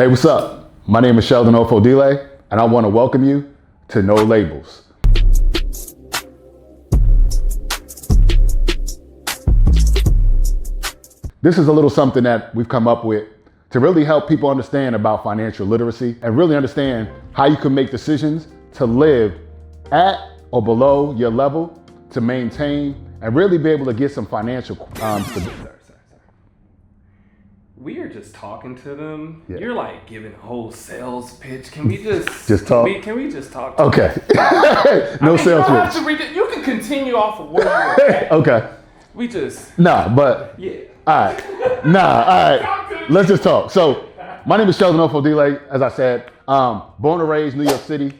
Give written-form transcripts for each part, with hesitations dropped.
Hey, what's up? My name is Sheldon Ofodile, and I want to welcome you to No Labels. This is a little something that we've come up with to really help people understand about financial literacy and really understand how you can make decisions to live at or below your level, to maintain and really be able to get some financial stability. We are just talking to them. Yeah. You're like giving a whole sales pitch. Can we just talk? Can we just talk? To Okay. them? Sales you don't have pitch. to read it. You can continue off of where you're at. Okay. We just But yeah. all right. Let's just talk. So, my name is Sheldon Ofodile, as I said. Born and raised New York City,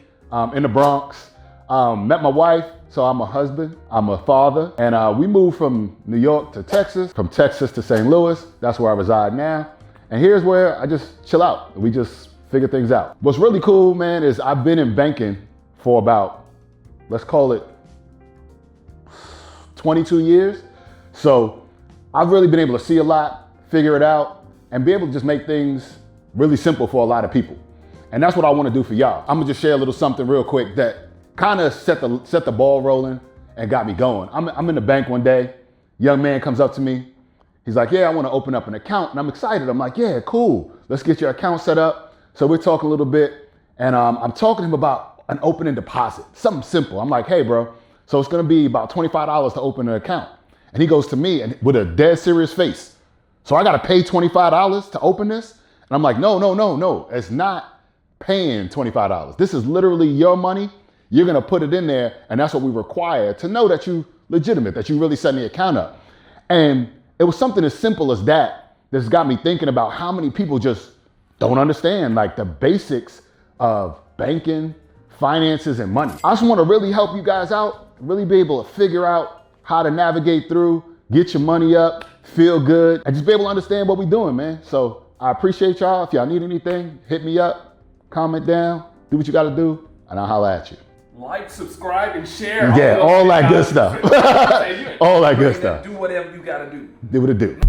in the Bronx. Met my wife, so I'm a husband, I'm a father, and we moved from New York to Texas, from Texas to St. Louis. That's where I reside now. And here's where I just chill out. We just figure things out. What's really cool, man, is I've been in banking for about, let's call it 22 years. So I've really been able to see a lot, figure it out, and be able to just make things really simple for a lot of people. And that's what I want to do for y'all. I'm gonna just share a little something real quick that kind of set the ball rolling and got me going. I'm in the bank one day. Young man comes up to me. He's like, yeah, I want to open up an account. And I'm excited. I'm like, yeah, cool. Let's get your account set up. So we're talking a little bit. And I'm talking to him about an opening deposit, something simple. I'm like, hey, bro, so it's going to be about $25 to open an account. And he goes to me and with a dead serious face. So I got to pay $25 to open this? And I'm like, no. It's not paying $25. This is literally your money. You're gonna put it in there, and that's what we require to know that you legitimate, that you really setting the account up. And it was something as simple as that that's got me thinking about how many people just don't understand like the basics of banking, finances, and money. I just wanna really help you guys out, really be able to figure out how to navigate through, get your money up, feel good, and just be able to understand what we're doing, man. So I appreciate y'all. If y'all need anything, hit me up, comment down, do what you gotta do, and I'll holler at you. Like, subscribe, and share. Yeah, all that good stuff. All that good stuff. Do whatever you gotta do. Do what it do.